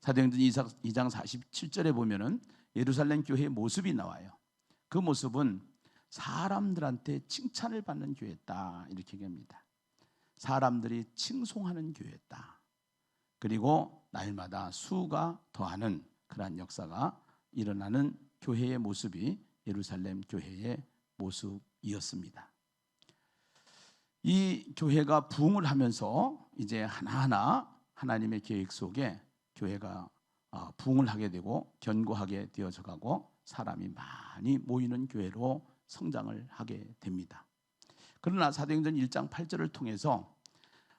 사도행전 2장 47절에 보면은 예루살렘 교회의 모습이 나와요. 그 모습은 사람들한테 칭찬을 받는 교회였다, 이렇게 얘기합니다. 사람들이 칭송하는 교회였다. 그리고 날마다 수가 더하는 그러한 역사가 일어나는 교회의 모습이 예루살렘 교회의 모습이었습니다. 이 교회가 부흥을 하면서 이제 하나하나 하나님의 계획 속에 교회가 부흥을 하게 되고 견고하게 되어져 가고 사람이 많이 모이는 교회로 성장을 하게 됩니다. 그러나 사도행전 1장 8절을 통해서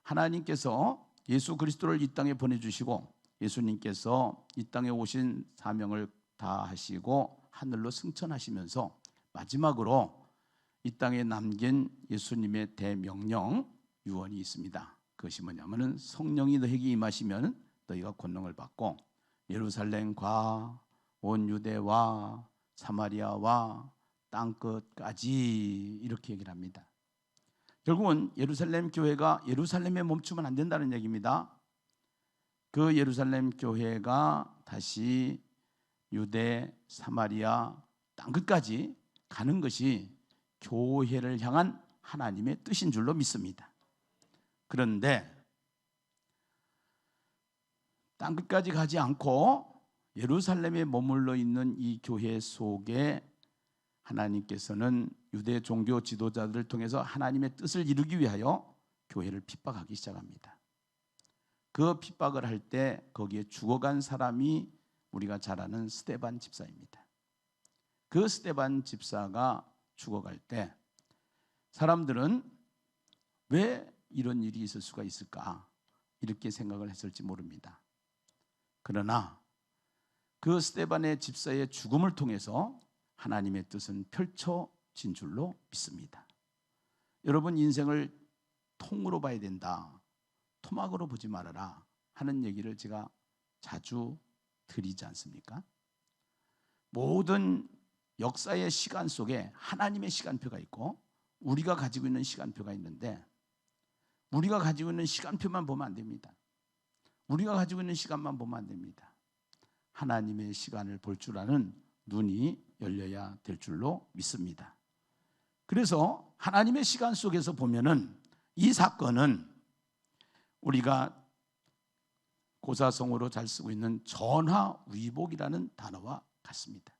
하나님께서 예수 그리스도를 이 땅에 보내주시고 예수님께서 이 땅에 오신 사명을 다하시고 하늘로 승천하시면서 마지막으로 이 땅에 남긴 예수님의 대명령 유언이 있습니다. 그것이 뭐냐면은 성령이 너에게 임하시면 너희가 권능을 받고 예루살렘과 온 유대와 사마리아와 땅끝까지, 이렇게 얘기를 합니다. 결국은 예루살렘 교회가 예루살렘에 멈추면 안 된다는 얘기입니다. 그 예루살렘 교회가 다시 유대, 사마리아, 땅끝까지 가는 것이 교회를 향한 하나님의 뜻인 줄로 믿습니다. 그런데 땅끝까지 가지 않고 예루살렘에 머물러 있는 이 교회 속에 하나님께서는 유대 종교 지도자들을 통해서 하나님의 뜻을 이루기 위하여 교회를 핍박하기 시작합니다. 그 핍박을 할 때 거기에 죽어간 사람이 우리가 잘 아는 스데반 집사입니다. 그 스데반 집사가 죽어갈 때 사람들은 왜 이런 일이 있을 수가 있을까, 이렇게 생각을 했을지 모릅니다. 그러나 그 스데반의 집사의 죽음을 통해서 하나님의 뜻은 펼쳐진 줄로 믿습니다. 여러분, 인생을 통으로 봐야 된다, 토막으로 보지 말아라 하는 얘기를 제가 자주 드리지 않습니까? 모든 역사의 시간 속에 하나님의 시간표가 있고 우리가 가지고 있는 시간표가 있는데, 우리가 가지고 있는 시간표만 보면 안 됩니다. 우리가 가지고 있는 시간만 보면 안 됩니다. 하나님의 시간을 볼 줄 아는 눈이 열려야 될 줄로 믿습니다. 그래서 하나님의 시간 속에서 보면은 이 사건은 우리가 고사성어로 잘 쓰고 있는 전화위복이라는 단어와 같습니다.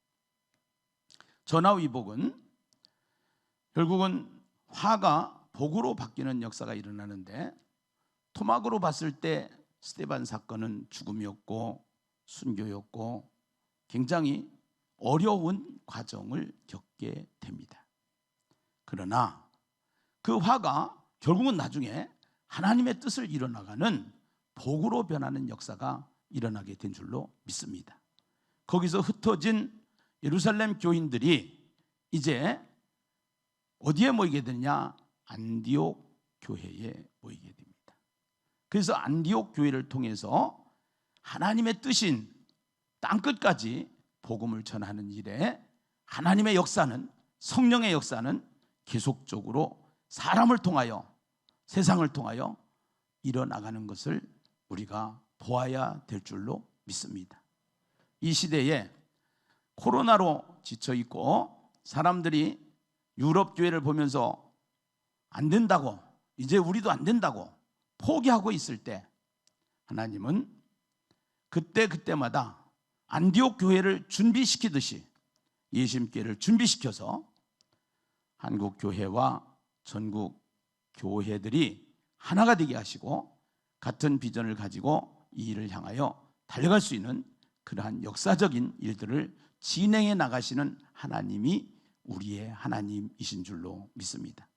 전화위복은 결국은 화가 복으로 바뀌는 역사가 일어나는데, 토막으로 봤을 때 스데반 사건은 죽음이었고 순교였고 굉장히 어려운 과정을 겪게 됩니다. 그러나 그 화가 결국은 나중에 하나님의 뜻을 이뤄나가는 복으로 변하는 역사가 일어나게 된 줄로 믿습니다. 거기서 흩어진 예루살렘 교인들이 이제 어디에 모이게 되냐? 안디옥 교회에 모이게 됩니다. 그래서 안디옥 교회를 통해서 하나님의 뜻인 땅끝까지 복음을 전하는 일에 하나님의 역사는, 성령의 역사는 계속적으로 사람을 통하여, 세상을 통하여 일어나가는 것을 우리가 보아야 될 줄로 믿습니다. 이 시대에 코로나로 지쳐있고 사람들이 유럽 교회를 보면서 안 된다고, 이제 우리도 안 된다고 포기하고 있을 때 하나님은 그때마다 안디옥 교회를 준비시키듯이 예심교회를 준비시켜서 한국 교회와 전국 교회들이 하나가 되게 하시고 같은 비전을 가지고 이 일을 향하여 달려갈 수 있는 그러한 역사적인 일들을 진행해 나가시는 하나님이 우리의 하나님이신 줄로 믿습니다.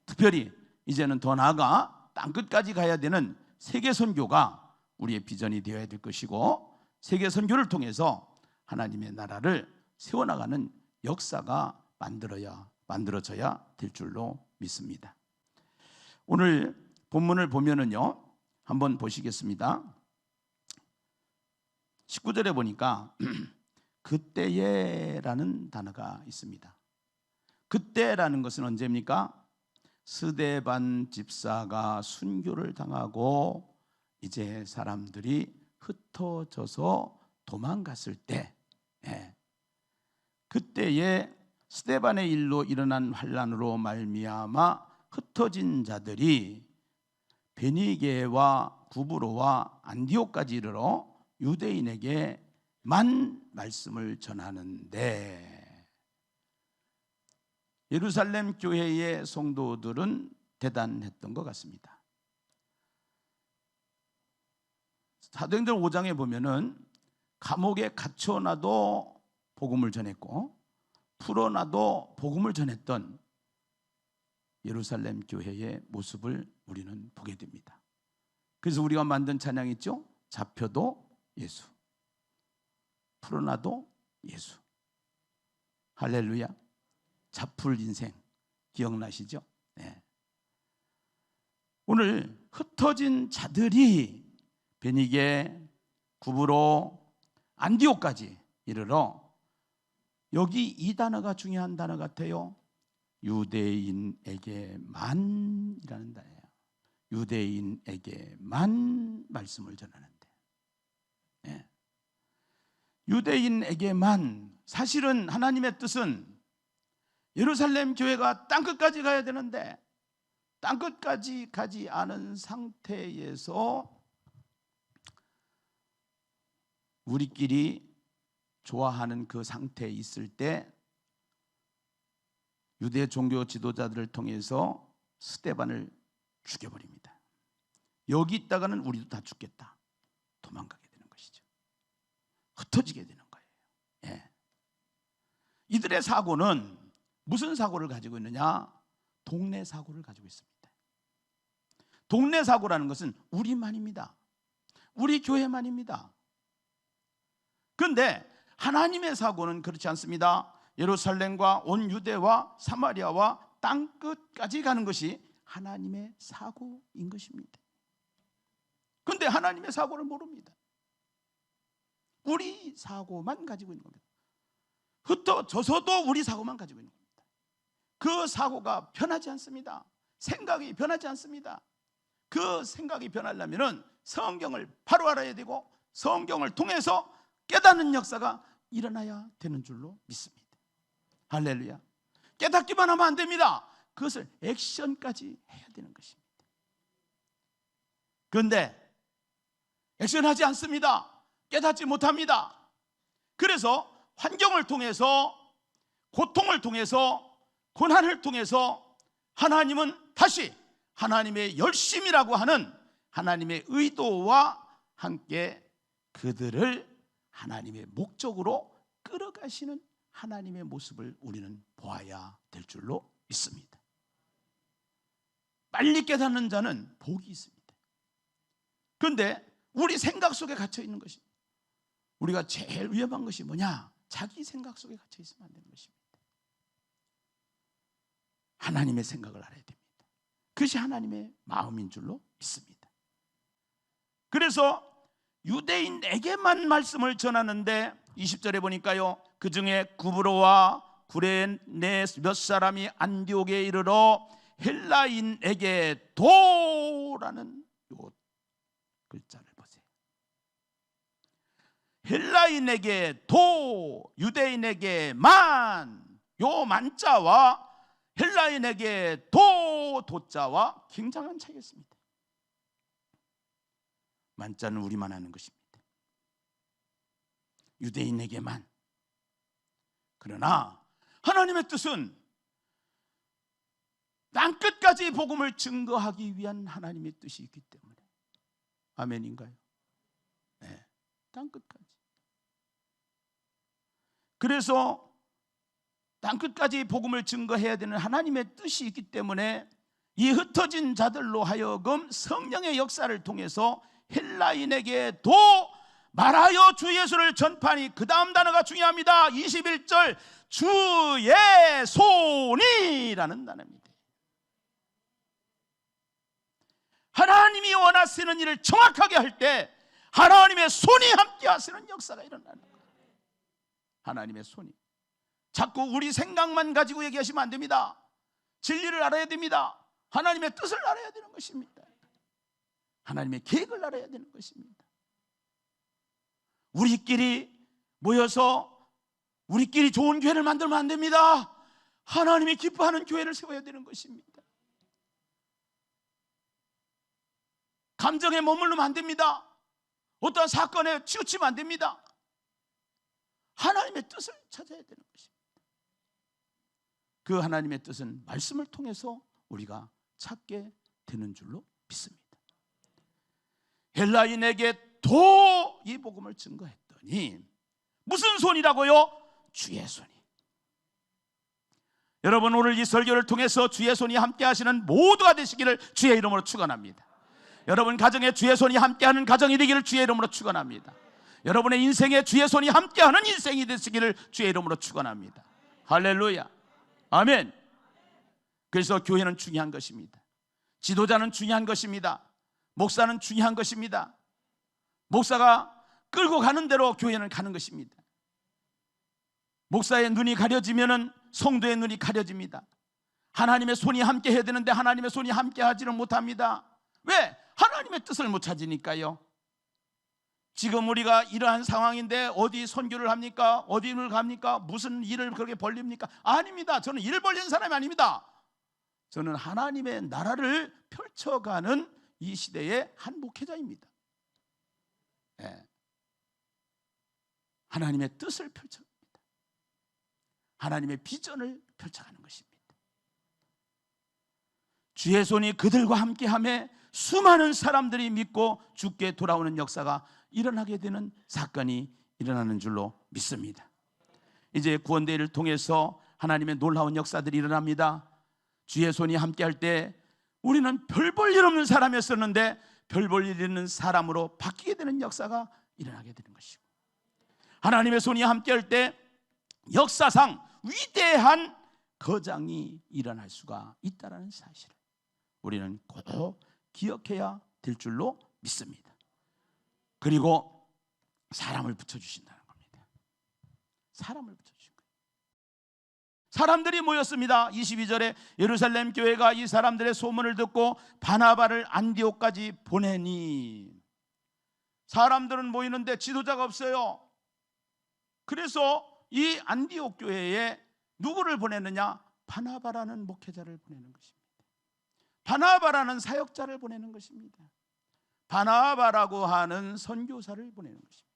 특별히 이제는 더 나아가 땅끝까지 가야 되는 세계 선교가 우리의 비전이 되어야 될 것이고, 세계 선교를 통해서 하나님의 나라를 세워나가는 역사가 만들어져야 될 줄로 믿습니다. 오늘 본문을 보면은요, 한번 보시겠습니다. 19절에 보니까 그때에라는 단어가 있습니다. 그때라는 것은 언제입니까? 스데반 집사가 순교를 당하고 이제 사람들이 흩어져서 도망갔을 때, 그때에 스데반의 일로 일어난 환란으로 말미암아 흩어진 자들이 베니게와 구브로와 안디옥까지 이르러 유대인에게만 말씀을 전하는데, 예루살렘 교회의 성도들은 대단했던 것 같습니다. 사도행전 5장에 보면은 감옥에 갇혀놔도 복음을 전했고 풀어놔도 복음을 전했던 예루살렘 교회의 모습을 우리는 보게 됩니다. 그래서 우리가 만든 찬양 있죠? 잡혀도 예수, 풀어놔도 예수. 할렐루야. 잡풀 인생 기억나시죠? 네. 오늘 흩어진 자들이 베니게, 구브로, 안디옥까지 이르러, 여기 이 단어가 중요한 단어 같아요. 유대인에게만이라는 단어예요. 유대인에게만 말씀을 전하는데, 유대인에게만. 사실은 하나님의 뜻은 예루살렘 교회가 땅끝까지 가야 되는데 땅끝까지 가지 않은 상태에서 우리끼리 좋아하는 그 상태에 있을 때 유대 종교 지도자들을 통해서 스데반을 죽여버립니다. 여기 있다가는 우리도 다 죽겠다. 도망가게 되는 것이죠. 흩어지게 되는 거예요. 이들의 사고는 무슨 사고를 가지고 있느냐? 동네 사고를 가지고 있습니다. 동네 사고라는 것은 우리만입니다. 우리 교회만입니다. 그런데 하나님의 사고는 그렇지 않습니다. 예루살렘과 온 유대와 사마리아와 땅끝까지 가는 것이 하나님의 사고인 것입니다. 그런데 하나님의 사고를 모릅니다. 우리 사고만 가지고 있는 겁니다. 흩어져서도 우리 사고만 가지고 있는 겁니다. 그 사고가 변하지 않습니다. 생각이 변하지 않습니다. 그 생각이 변하려면 성경을 바로 알아야 되고 성경을 통해서 깨닫는 역사가 일어나야 되는 줄로 믿습니다. 할렐루야. 깨닫기만 하면 안 됩니다. 그것을 액션까지 해야 되는 것입니다. 그런데 액션하지 않습니다. 깨닫지 못합니다. 그래서 환경을 통해서, 고통을 통해서, 고난을 통해서 하나님은 다시 하나님의 열심이라고 하는 하나님의 의도와 함께 그들을 하나님의 목적으로 끌어가시는 하나님의 모습을 우리는 보아야 될 줄로 믿습니다. 빨리 깨닫는 자는 복이 있습니다. 그런데 우리 생각 속에 갇혀 있는 것입니다. 우리가 제일 위험한 것이 뭐냐? 자기 생각 속에 갇혀 있으면 안 되는 것입니다. 하나님의 생각을 알아야 됩니다. 그것이 하나님의 마음인 줄로 믿습니다. 그래서 유대인에게만 말씀을 전하는데 20절에 보니까요, 그 중에 구브로와 구레네 몇 사람이 안디옥에 이르러 헬라인에게 도라는 요 글자를 보세요. 헬라인에게 도, 유대인에게만, 요 만자와 헬라인에게 도자와 굉장한 차이가 있습니다. 만자는 우리만 하는 것입니다. 유대인에게만. 그러나 하나님의 뜻은 땅끝까지 복음을 증거하기 위한 하나님의 뜻이 있기 때문에. 아멘인가요? 네, 땅끝까지. 그래서 땅끝까지 복음을 증거해야 되는 하나님의 뜻이 있기 때문에 이 흩어진 자들로 하여금 성령의 역사를 통해서 헬라인에게도 말하여 주 예수를 전파하니, 그 다음 단어가 중요합니다. 21절 주의 손이라는 단어입니다. 하나님이 원하시는 일을 정확하게 할 때 하나님의 손이 함께 하시는 역사가 일어나는 거예요. 하나님의 손이. 자꾸 우리 생각만 가지고 얘기하시면 안 됩니다. 진리를 알아야 됩니다. 하나님의 뜻을 알아야 되는 것입니다. 하나님의 계획을 알아야 되는 것입니다. 우리끼리 모여서 우리끼리 좋은 교회를 만들면 안 됩니다. 하나님이 기뻐하는 교회를 세워야 되는 것입니다. 감정에 머무르면 안 됩니다. 어떠한 사건에 치우치면 안 됩니다. 하나님의 뜻을 찾아야 되는 것입니다. 그 하나님의 뜻은 말씀을 통해서 우리가 찾게 되는 줄로 믿습니다. 헬라인에게 도 이 복음을 증거했더니 무슨 손이라고요? 주의 손이. 여러분, 오늘 이 설교를 통해서 주의 손이 함께 하시는 모두가 되시기를 주의 이름으로 축원합니다. 여러분 가정에 주의 손이 함께하는 가정이 되기를 주의 이름으로 축원합니다. 여러분의 인생에 주의 손이 함께하는 인생이 되시기를 주의 이름으로 축원합니다. 할렐루야, 아멘. 그래서 교회는 중요한 것입니다. 지도자는 중요한 것입니다. 목사는 중요한 것입니다. 목사가 끌고 가는 대로 교회는 가는 것입니다. 목사의 눈이 가려지면은 성도의 눈이 가려집니다. 하나님의 손이 함께 해야 되는데 하나님의 손이 함께 하지는 못합니다. 왜? 하나님의 뜻을 못 찾으니까요. 지금 우리가 이러한 상황인데 어디 선교를 합니까? 어디를 갑니까? 무슨 일을 그렇게 벌립니까? 아닙니다. 저는 일 벌리는 사람이 아닙니다. 저는 하나님의 나라를 펼쳐가는 이 시대의 한 목회자입니다. 네. 하나님의 뜻을 펼쳐갑니다. 하나님의 비전을 펼쳐가는 것입니다. 주의 손이 그들과 함께하며 수많은 사람들이 믿고 주께 돌아오는 역사가 일어나게 되는 사건이 일어나는 줄로 믿습니다. 이제 구원대회를 통해서 하나님의 놀라운 역사들이 일어납니다. 주의 손이 함께할 때 우리는 별 볼 일 없는 사람이었었는데 별 볼 일 있는 사람으로 바뀌게 되는 역사가 일어나게 되는 것이고, 하나님의 손이 함께할 때 역사상 위대한 거장이 일어날 수가 있다는 사실을 우리는 꼭 기억해야 될 줄로 믿습니다. 그리고 사람을 붙여주신다는 겁니다. 사람을 붙여주신 거예요. 사람들이 모였습니다. 22절에 예루살렘 교회가 이 사람들의 소문을 듣고 바나바를 안디옥까지 보내니, 사람들은 모이는데 지도자가 없어요. 그래서 이 안디옥 교회에 누구를 보내느냐? 바나바라는 목회자를 보내는 것입니다. 바나바라는 사역자를 보내는 것입니다. 바나바라고 하는 선교사를 보내는 것입니다.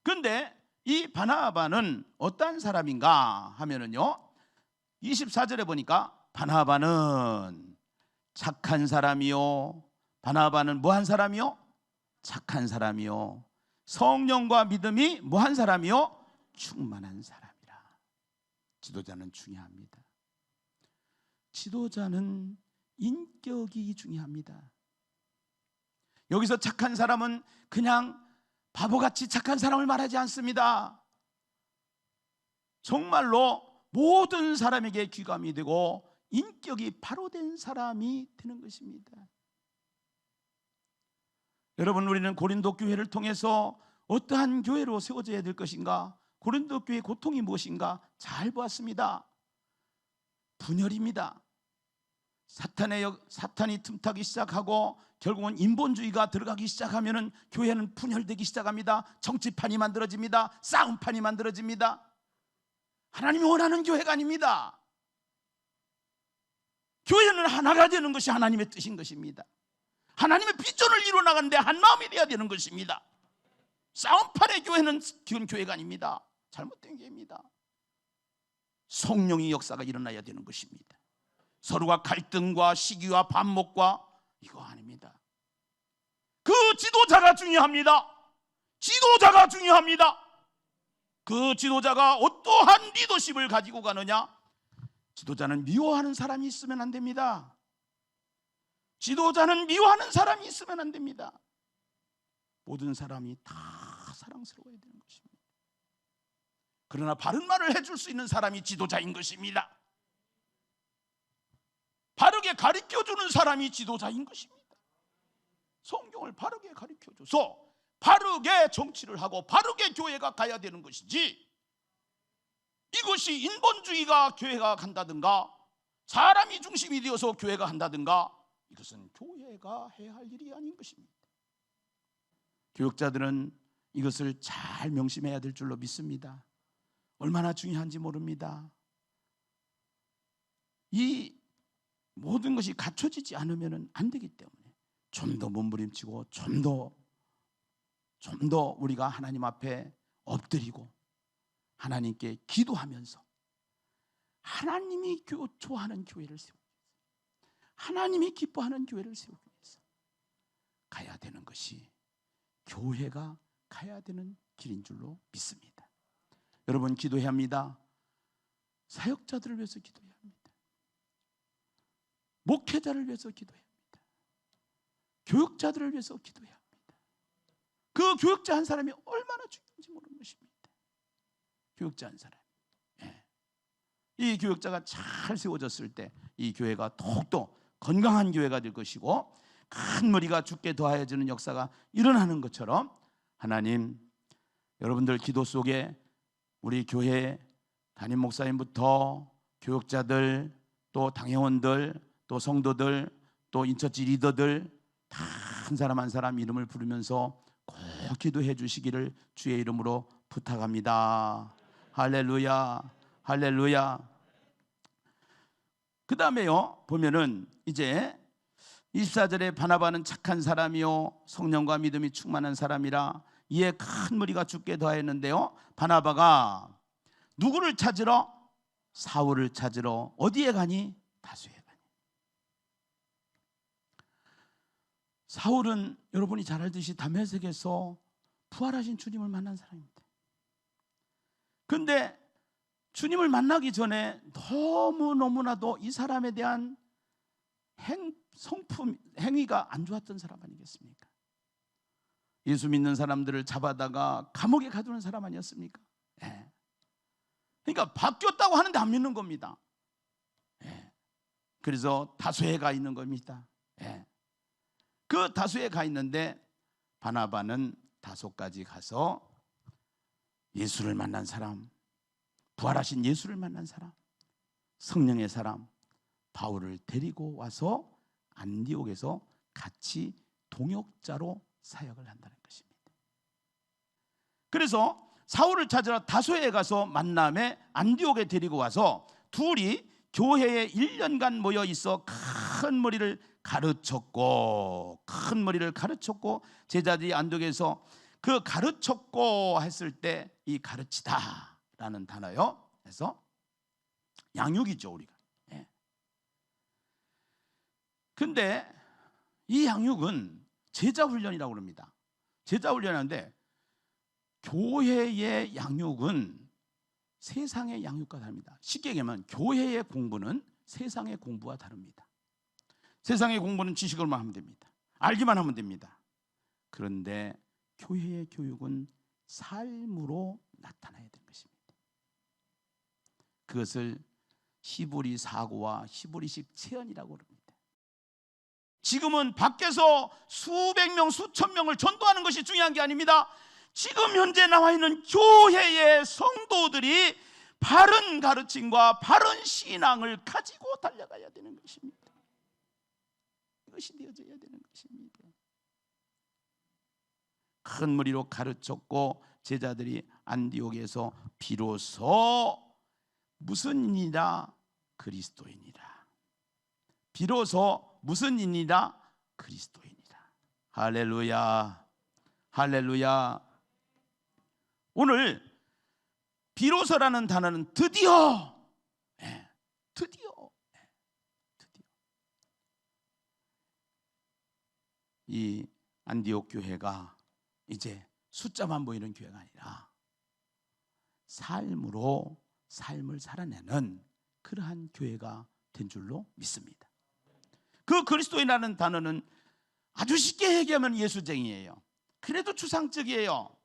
그런데 이 바나바는 어떤 사람인가 하면은요, 24절에 보니까 바나바는 착한 사람이요. 바나바는 뭐한 사람이요? 착한 사람이요. 성령과 믿음이 뭐한 사람이요? 충만한 사람이라. 지도자는 중요합니다. 지도자는 인격이 중요합니다. 여기서 착한 사람은 그냥 바보같이 착한 사람을 말하지 않습니다. 정말로 모든 사람에게 귀감이 되고 인격이 바로 된 사람이 되는 것입니다. 여러분, 우리는 고린도 교회를 통해서 어떠한 교회로 세워져야 될 것인가, 고린도 교회의 고통이 무엇인가 잘 보았습니다. 분열입니다. 사탄이 틈타기 시작하고 결국은 인본주의가 들어가기 시작하면은 교회는 분열되기 시작합니다. 정치판이 만들어집니다. 싸움판이 만들어집니다. 하나님이 원하는 교회가 아닙니다. 교회는 하나가 되는 것이 하나님의 뜻인 것입니다. 하나님의 비전을 이루어 나가는데 한 마음이 되어야 되는 것입니다. 싸움판의 교회는 기존 교회가 아닙니다. 잘못된 교회입니다. 성령의 역사가 일어나야 되는 것입니다. 서로가 갈등과 시기와 반목과 이거 아닙니다. 그 지도자가 중요합니다. 지도자가 중요합니다. 그 지도자가 어떠한 리더십을 가지고 가느냐? 지도자는 미워하는 사람이 있으면 안 됩니다. 지도자는 미워하는 사람이 있으면 안 됩니다. 모든 사람이 다 사랑스러워야 되는 것입니다. 그러나 바른 말을 해줄 수 있는 사람이 지도자인 것입니다. 바르게 가르쳐주는 사람이 지도자인 것입니다. 성경을 바르게 가르쳐줘서 바르게 정치를 하고 바르게 교회가 가야 되는 것이지, 이것이 인본주의가 교회가 간다든가 사람이 중심이 되어서 교회가 한다든가, 이것은 교회가 해야 할 일이 아닌 것입니다. 교육자들은 이것을 잘 명심해야 될 줄로 믿습니다. 얼마나 중요한지 모릅니다. 이 모든 것이 갖춰지지 않으면 안 되기 때문에 좀 더 몸부림치고 좀 더 우리가 하나님 앞에 엎드리고 하나님께 기도하면서 하나님이 좋아하는 교회를 세우기 위해서, 하나님이 기뻐하는 교회를 세우기 위해서 가야 되는 것이 교회가 가야 되는 길인 줄로 믿습니다. 여러분, 기도해야 합니다. 사역자들을 위해서 기도해야 합니다. 목회자를 위해서 기도해야 합니다. 교육자들을 위해서 기도해야 합니다. 그 교육자 한 사람이 얼마나 중요한지 모르는 것입니다. 교육자 한 사람. 이 교육자가 잘 세워졌을 때 이 교회가 더욱더 건강한 교회가 될 것이고 큰 무리가 죽게 더하여지는 역사가 일어나는 것처럼 하나님, 여러분들 기도 속에 우리 교회 담임 목사님부터 교육자들, 또 당회원들, 또 성도들, 또 인처치 리더들 다 한 사람 한 사람 이름을 부르면서 꼭 기도해 주시기를 주의 이름으로 부탁합니다. 할렐루야, 할렐루야. 그 다음에요, 보면은 이제 24절에 바나바는 착한 사람이요 성령과 믿음이 충만한 사람이라 이에 큰 무리가 죽게 더하였는데요, 바나바가 누구를 찾으러? 사울을 찾으러 어디에 가니? 다소에 가니. 사울은 여러분이 잘 알듯이 다메섹에서 부활하신 주님을 만난 사람입니다. 그런데 주님을 만나기 전에 너무나도 이 사람에 대한 행위가 안 좋았던 사람 아니겠습니까? 예수 믿는 사람들을 잡아다가 감옥에 가두는 사람 아니었습니까? 예. 그러니까 바뀌었다고 하는데 안 믿는 겁니다. 예. 그래서 다소에 가 있는 겁니다. 예. 그 다소에 가 있는데 바나바는 다소까지 가서 예수를 만난 사람, 부활하신 예수를 만난 사람, 성령의 사람 바울을 데리고 와서 안디옥에서 같이 동역자로 사역을 한다는 것입니다. 그래서 사울을 찾으러 다소에 가서 만남에 안디옥에 데리고 와서 둘이 교회에 1년간 모여 있어 큰 머리를 가르쳤고 제자들이 안디옥에서 그 가르쳤고 했을 때 이 가르치다라는 단어요. 그래서 양육이죠, 우리가. 근데 이 양육은 제자 훈련이라고 합니다. 제자 훈련하는데 교회의 양육은 세상의 양육과 다릅니다. 쉽게 얘기하면 교회의 공부는 세상의 공부와 다릅니다. 세상의 공부는 지식으로만 하면 됩니다. 알기만 하면 됩니다. 그런데 교회의 교육은 삶으로 나타나야 되는 것입니다. 그것을 히브리 사고와 히브리식 체언이라고 합니다. 지금은 밖에서 수백 명, 수천 명을 전도하는 것이 중요한 게 아닙니다. 지금 현재 나와 있는 교회의 성도들이 바른 가르침과 바른 신앙을 가지고 달려가야 되는 것입니다. 이것이 되어져야 되는 것입니다. 큰 무리로 가르쳤고 제자들이 안디옥에서 비로소 무슨 일이라? 그리스도인이라. 비로소 무슨 일이라? 그리스도인이라. 할렐루야, 할렐루야. 오늘 비로소라는 단어는 드디어, 드디어 이 안디옥 교회가 이제 숫자만 보이는 교회가 아니라 삶으로 삶을 살아내는 그러한 교회가 된 줄로 믿습니다. 그 그리스도인이라는 단어는 아주 쉽게 얘기하면 예수쟁이에요. 그래도 추상적이에요.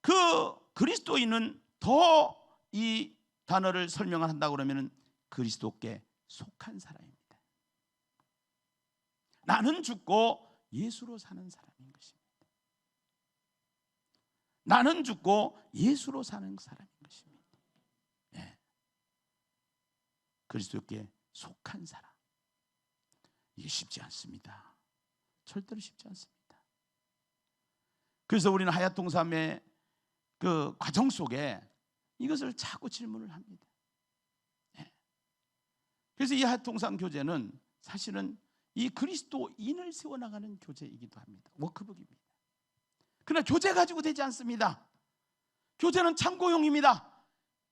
그 그리스도인은 더 이 단어를 설명을 한다고 그러면 그리스도께 속한 사람입니다. 나는 죽고 예수로 사는 사람인 것입니다. 나는 죽고 예수로 사는 사람인 것입니다. 그리스도께 속한 사람. 이게 쉽지 않습니다. 절대로 쉽지 않습니다. 그래서 우리는 하야통삼의 그 과정 속에 이것을 자꾸 질문을 합니다. 그래서 이 하야통삼 교제는 사실은 이 그리스도인을 세워나가는 교제이기도 합니다. 워크북입니다. 그러나 교제 가지고 되지 않습니다. 교제는 참고용입니다.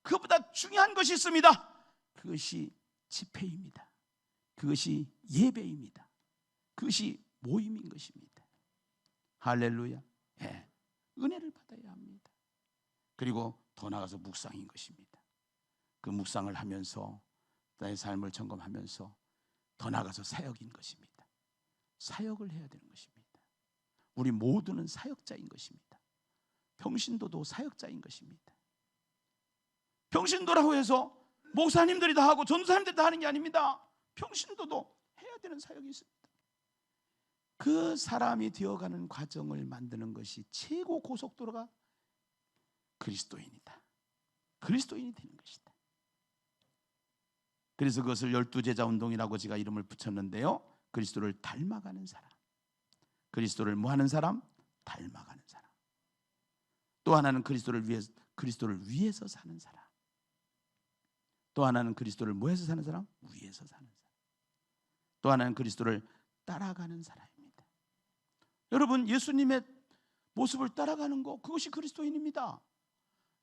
그것보다 중요한 것이 있습니다. 그것이 집회입니다. 그것이 예배입니다. 그것이 모임인 것입니다. 할렐루야. 예, 은혜를 받아야 합니다. 그리고 더 나아가서 묵상인 것입니다. 그 묵상을 하면서 나의 삶을 점검하면서 더 나아가서 사역인 것입니다. 사역을 해야 되는 것입니다. 우리 모두는 사역자인 것입니다. 평신도도 사역자인 것입니다. 평신도라고 해서 목사님들이 다 하고 전도사님들이 다 하는 게 아닙니다. 평신도도 해야 되는 사역이 있습니다. 그 사람이 되어가는 과정을 만드는 것이 최고 고속도로가 그리스도인이다. 그리스도인이 되는 것이다. 그래서 그것을 12제자 운동이라고 제가 이름을 붙였는데요, 그리스도를 닮아가는 사람, 그리스도를 뭐하는 사람? 닮아가는 사람. 또 하나는 그리스도를 위해서 사는 사람. 또 하나는 그리스도를 뭐해서 사는 사람? 위해서 사는 사람. 또 하나는 그리스도를 따라가는 사람입니다. 여러분, 예수님의 모습을 따라가는 것, 그것이 그리스도인입니다.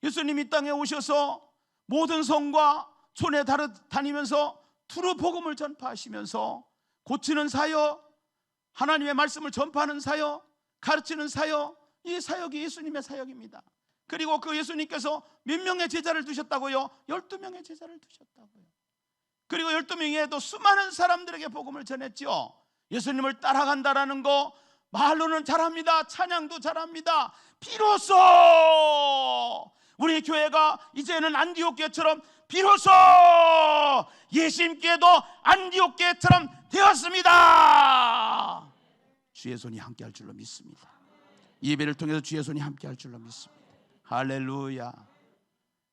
예수님이 땅에 오셔서 모든 성과 촌에 다니면서 두루 복음을 전파하시면서 고치는 사역, 하나님의 말씀을 전파하는 사역, 가르치는 사역, 이 사역이 예수님의 사역입니다. 그리고 그 예수님께서 몇 명의 제자를 두셨다고요? 12명의 제자를 두셨다고요. 그리고 12명에도 수많은 사람들에게 복음을 전했죠. 예수님을 따라간다라는 거 말로는 잘합니다. 찬양도 잘합니다. 비로소 우리 교회가 이제는 안디옥교회처럼 비로소 예수님께도 안디옥교회처럼 되었습니다. 주의 손이 함께할 줄로 믿습니다. 예배를 통해서 주의 손이 함께할 줄로 믿습니다. 할렐루야.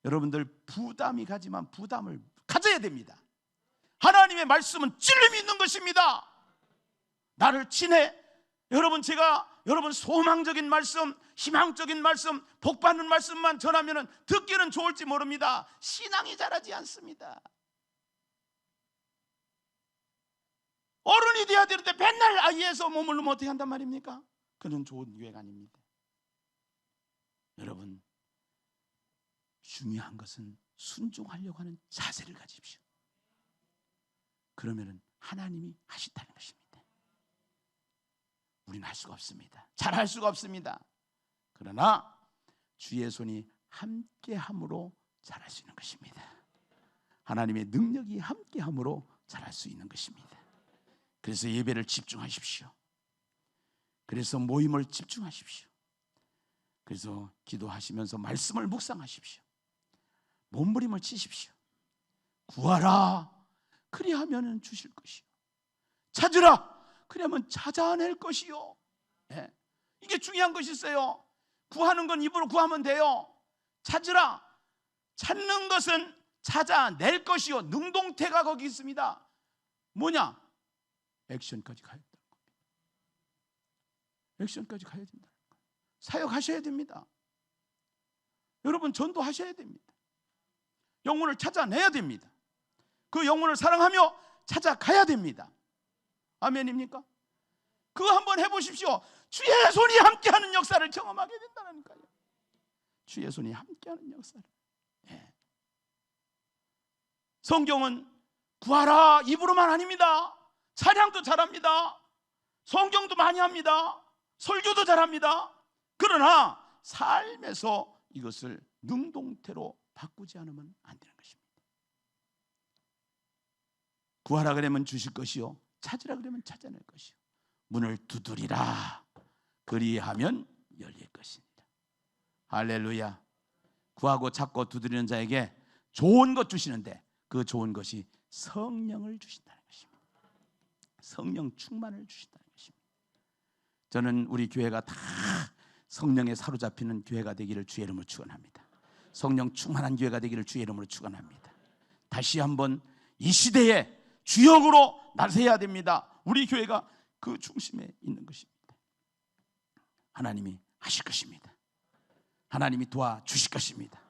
여러분들 부담이 가지만 부담을 가져야 됩니다. 하나님의 말씀은 진림이 있는 것입니다. 나를 친해. 여러분, 제가 여러분 소망적인 말씀, 희망적인 말씀, 복받는 말씀만 전하면 듣기는 좋을지 모릅니다. 신앙이 자라지 않습니다. 어른이 돼야 되는데 맨날 아이에서 머물르면 어떻게 한단 말입니까? 그는 좋은 교회가 아닙니다. 여러분, 중요한 것은 순종하려고 하는 자세를 가집시오. 그러면 하나님이 하신다는 것입니다. 우리는 할 수가 없습니다. 잘할 수가 없습니다. 그러나 주의 손이 함께함으로 잘할 수 있는 것입니다. 하나님의 능력이 함께함으로 잘할 수 있는 것입니다. 그래서 예배를 집중하십시오. 그래서 모임을 집중하십시오. 그래서 기도하시면서 말씀을 묵상하십시오. 몸부림을 치십시오. 구하라, 그리하면 주실 것이요. 찾으라, 그러면 찾아낼 것이요. 네. 이게 중요한 것이 있어요. 구하는 건 입으로 구하면 돼요. 찾으라, 찾는 것은 찾아낼 것이요. 능동태가 거기 있습니다. 뭐냐? 액션까지 가야 된다는 겁니다. 액션까지 가야 된다는 거예요. 사역하셔야 됩니다. 여러분, 전도하셔야 됩니다. 영혼을 찾아내야 됩니다. 그 영혼을 사랑하며 찾아가야 됩니다. 아멘입니까? 그거 한번 해보십시오. 주의 손이 함께하는 역사를 경험하게 된다니까요. 주의 손이 함께하는 역사를. 네. 성경은 구하라 입으로만 아닙니다. 찬양도 잘합니다. 성경도 많이 합니다. 설교도 잘합니다. 그러나 삶에서 이것을 능동태로 바꾸지 않으면 안 되는 것입니다. 구하라 그러면 주실 것이요, 찾으라 그러면 찾아낼 것이요, 문을 두드리라 그리하면 열릴 것입니다. 할렐루야. 구하고 찾고 두드리는 자에게 좋은 것 주시는데 그 좋은 것이 성령을 주신다는 것입니다. 성령 충만을 주신다는 것입니다. 저는 우리 교회가 다 성령에 사로잡히는 교회가 되기를 주의 이름으로 축원합니다. 성령 충만한 교회가 되기를 주의 이름으로 축원합니다. 다시 한번 이 시대에 주역으로 나서야 됩니다. 우리 교회가 그 중심에 있는 것입니다. 하나님이 하실 것입니다. 하나님이 도와주실 것입니다.